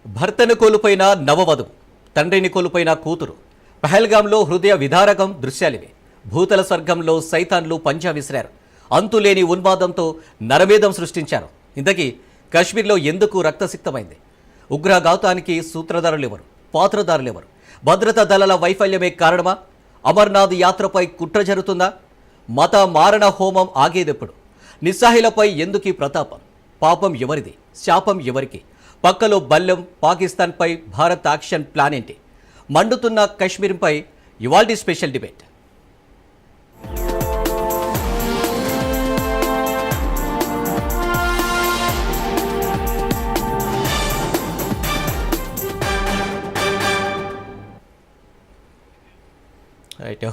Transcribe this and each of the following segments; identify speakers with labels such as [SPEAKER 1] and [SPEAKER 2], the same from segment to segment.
[SPEAKER 1] భర్తను కోల్పోయిన నవవధువు, తండ్రిని కోల్పోయిన కూతురు. పహల్గాంలో హృదయ విదారకం దృశ్యాలివి. భూతల స్వర్గంలో సైతాన్లు పంజా విసిరారు. అంతులేని ఉన్మాదంతో నరమేధం సృష్టించారు. ఇంతకీ కాశ్మీర్లో ఎందుకు రక్తసిక్తమైంది? ఉగ్రఘాతానికి సూత్రధారులెవరు, పాత్రధారులెవరు? భద్రతా దళాల వైఫల్యమే కారణమా? అమర్నాథ్ యాత్రపై కుట్ర జరుగుతుందా? మత మారణ హోమం ఆగేదెప్పుడు? నిస్సహాయులపై ఎందుకీ ప్రతాపం? పాపం ఎవరిది, శాపం ఎవరికి? పక్కలో బల్లెం పాకిస్తాన్పై భారత్ యాక్షన్ ప్లాన్ ఏంటి? మండుతున్న కశ్మీర్పై ఇవాల్టి స్పెషల్ డిబేట్.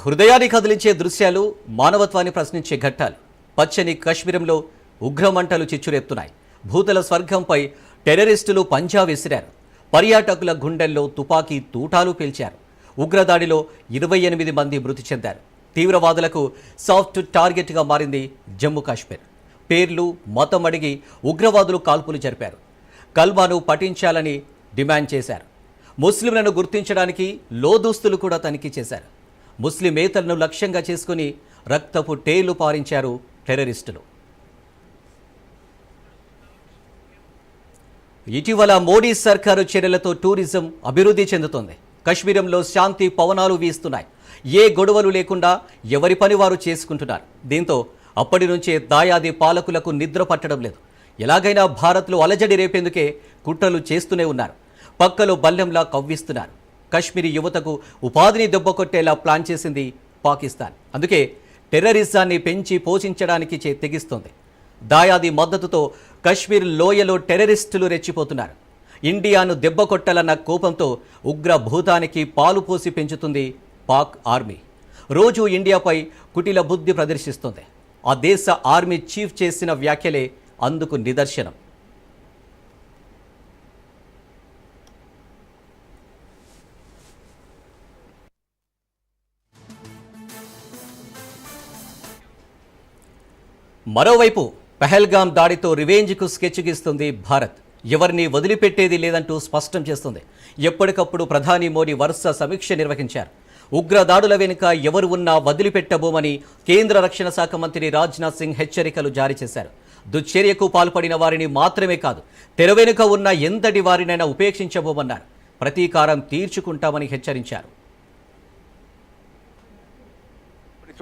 [SPEAKER 1] హృదయాన్ని కదిలించే దృశ్యాలు, మానవత్వాన్ని ప్రశ్నించే ఘట్టాలు. పచ్చని కశ్మీరంలో ఉగ్రమంటలు చిచ్చురెత్తున్నాయి. భూతల స్వర్గంపై టెర్రరిస్టులు పంజా విసిరారు. పర్యాటకుల గుండెల్లో తుపాకీ తూటాలు పేల్చారు. ఉగ్రదాడిలో 28 మంది మృతి చెందారు. తీవ్రవాదులకు సాఫ్ట్ టార్గెట్గా మారింది జమ్మూ కాశ్మీర్. పేర్లు, మతం అడిగి ఉగ్రవాదులు కాల్పులు జరిపారు. కల్మాను పఠించాలని డిమాండ్ చేశారు. ముస్లింలను గుర్తించడానికి లోదుస్తులు కూడా తనిఖీ చేశారు. ముస్లిమేతలను లక్ష్యంగా చేసుకుని రక్తపు టేలు పారించారు టెర్రరిస్టులు. ఇటీవల మోడీ సర్కారు చర్యలతో టూరిజం అభివృద్ధి చెందుతోంది. కశ్మీరంలో శాంతి పవనాలు వీస్తున్నాయి. ఏ గొడవలు లేకుండా ఎవరి పని వారు చేసుకుంటున్నారు. దీంతో అప్పటి నుంచే దాయాది పాలకులకు నిద్ర పట్టడం లేదు. ఎలాగైనా భారత్లో అలజడి రేపేందుకే కుట్రలు చేస్తూనే ఉన్నారు. పక్కలో బల్లెంలా కవ్విస్తున్నారు. కశ్మీరీ యువతకు ఉపాధిని దెబ్బకొట్టేలా ప్లాన్ చేసింది పాకిస్తాన్. అందుకే టెర్రరిజాన్ని పెంచి పోషించడానికి తెగిస్తోంది. దాయాది మద్దతుతో కశ్మీర్ లోయలో టెర్రరిస్టులు రెచ్చిపోతున్నారు. ఇండియాను దెబ్బకొట్టాలన్న కోపంతో ఉగ్ర భూతానికి పాలు పోసి పెంచుతుంది పాక్ ఆర్మీ. రోజు ఇండియాపై కుటిల బుద్ధి ప్రదర్శిస్తుంది. ఆ దేశ ఆర్మీ చీఫ్ చేసిన వ్యాఖ్యలే అందుకు నిదర్శనం. మరోవైపు పహల్గాం దాడితో రివెంజ్కు స్కెచ్ గీస్తుంది భారత్. ఎవరిని వదిలిపెట్టేది లేదంటూ స్పష్టం చేస్తుంది. ఎప్పటికప్పుడు ప్రధాని మోడీ వరుస సమీక్ష నిర్వహించారు. ఉగ్రదాడుల వెనుక ఎవరు ఉన్నా వదిలిపెట్టబోమని కేంద్ర రక్షణ శాఖ మంత్రి రాజ్నాథ్ సింగ్ హెచ్చరికలు జారీ చేశారు. దుశ్చర్యకు పాల్పడిన వారిని మాత్రమే కాదు, తెర వెనుక ఉన్న ఎంతటి వారినైనా ఉపేక్షించబోమన్నారు. ప్రతీకారం తీర్చుకుంటామని హెచ్చరించారు.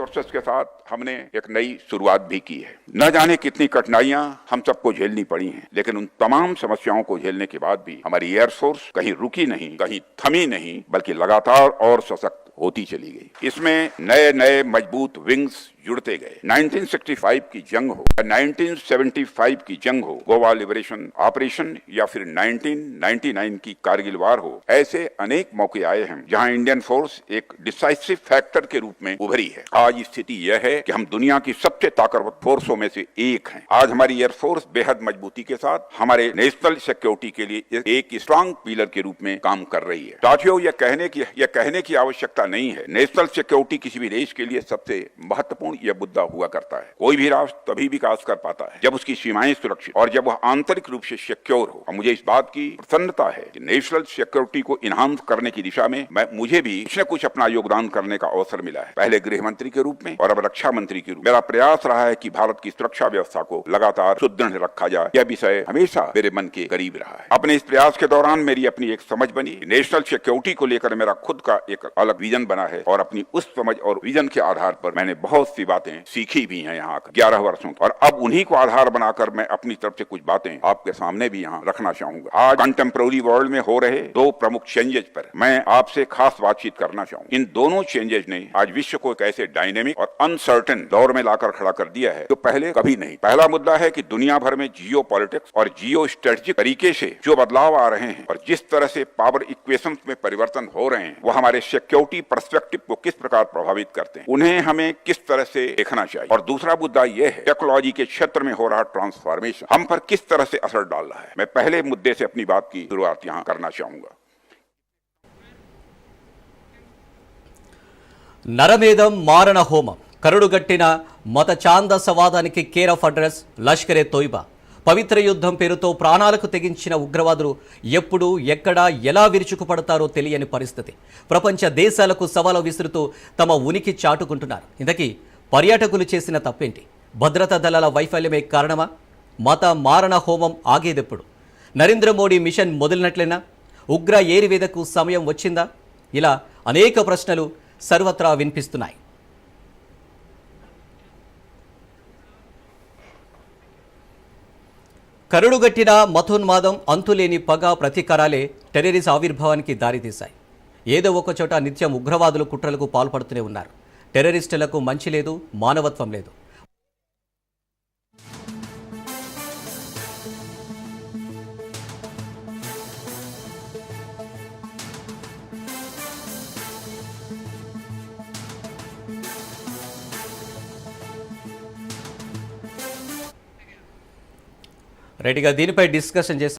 [SPEAKER 2] सोर्सेस के साथ हमने एक नई शुरुआत भी की है। न जाने कितनी कठिनाइयां हम सबको झेलनी पड़ी हैं, लेकिन उन तमाम समस्याओं को झेलने के बाद भी हमारी एयरफोर्स कहीं रुकी नहीं, कहीं थमी नहीं, बल्कि लगातार और सशक्त होती चली गई। इसमें नए नए मजबूत विंग्स जुड़ते गए। 1965 की जंग हो, 1975 की जंग हो, गोवा लिबरेशन ऑपरेशन या फिर 1999 की कारगिल वार हो, ऐसे अनेक मौके आए हैं जहां इंडियन फोर्स एक डिसाइसिव फैक्टर के रूप में उभरी है। आज स्थिति यह है कि हम दुनिया की सबसे ताकतवर फोर्सों में से एक हैं। आज हमारी एयरफोर्स बेहद मजबूती के साथ हमारे नेशनल सिक्योरिटी के लिए एक स्ट्रांग पिलर के रूप में काम कर रही है। साथियों, यह कहने की आवश्यकता नहीं है। नेशनल सिक्योरिटी किसी भी देश के लिए सबसे महत्वपूर्ण यह मुद्दा हुआ करता है। कोई भी राष्ट्र तभी विकास कर पाता है जब उसकी सीमाएं सुरक्षित और जब वह आंतरिक रूप से सिक्योर हो। और मुझे इस बात की प्रसन्नता है कि नेशनल सिक्योरिटी को इन्हांस करने की दिशा में मुझे भी कुछ न कुछ अपना योगदान करने का अवसर मिला है। पहले गृह मंत्री के रूप में और अब रक्षा मंत्री के रूप में मेरा प्रयास रहा है कि भारत की सुरक्षा व्यवस्था को लगातार सुदृढ़ रखा जाए। यह विषय हमेशा मेरे मन के करीब रहा है। अपने इस प्रयास के दौरान मेरी अपनी एक समझ बनी। नेशनल सिक्योरिटी को लेकर मेरा खुद का एक अलग विजन बना है और अपनी उस समझ और विजन के आधार पर मैंने बहुत सी बातें सीखी भी हैं यहाँ 11 वर्षों और अब उन्हीं को आधार बनाकर मैं अपनी तरफ से कुछ बातें आपके सामने भी यहाँ रखना चाहूंगा। आज कंटेम्प्रेरी वर्ल्ड में हो रहे दो प्रमुख चेंजेस पर मैं आपसे खास बातचीत करना चाहूंगा। इन दोनों चेंजेस ने आज विश्व को एक ऐसे डायनेमिक और अनसर्टेन दौर में लाकर खड़ा कर दिया है जो पहले कभी नहीं। पहला मुद्दा है कि दुनिया भर में जियो पॉलिटिक्स और जियो स्ट्रेटेजिक तरीके से जो बदलाव आ रहे हैं और जिस तरह से पावर इक्वेशन में परिवर्तन हो रहे हैं वो हमारे सिक्योरिटी पर्सपेक्टिव को किस प्रकार प्रभावित करते हैं, उन्हें हमें किस तरह से देखना चाहिए। और दूसरा मुद्दा यह है टेक्नोलॉजी के क्षेत्र में हो रहा ट्रांसफॉर्मेशन हम पर किस तरह से असर डाल रहा है। मैं पहले मुद्दे से अपनी बात की शुरुआत यहाँ करना चाहूंगा।
[SPEAKER 1] నరమేధం మారణ హోమం కరుడుగట్టిన మత ఛాందసవాదానికి care of address Lashkar-e-Taiba. పవిత్ర యుద్ధం పేరుతో ప్రాణాలకు తెగించిన ఉగ్రవాదులు ఎప్పుడు ఎక్కడ ఎలా విరుచుకుపడతారో తెలియని పరిస్థితి. ప్రపంచ దేశాలకు సవాలు విసురుతూ తమ ఉనికి చాటుకుంటున్నారు. ఇంతకీ పర్యాటకులు చేసిన తప్పేంటి? భద్రతా దళాల వైఫల్యమే కారణమా? మత మారణ హోమం ఆగేదెప్పుడు? నరేంద్ర మోడీ మిషన్ మొదలైనట్లేనా? ఉగ్ర ఏరివేదకు సమయం వచ్చిందా? ఇలా అనేక ప్రశ్నలు సర్వత్రా వినిపిస్తున్నాయి. కరుడుగట్టిన మతోన్మాదం, అంతులేని పగ, ప్రతీకారాలే టెర్రరిస్ట్ ఆవిర్భావానికి దారితీశాయి. ఏదో ఒక చోట నిత్యం ఉగ్రవాదులు కుట్రలకు పాల్పడుతూనే ఉన్నారు. టెర్రరిస్టులకు మంచి లేదు, మానవత్వం లేదు. రెడీగా దీనిపై డిస్కషన్ చేసి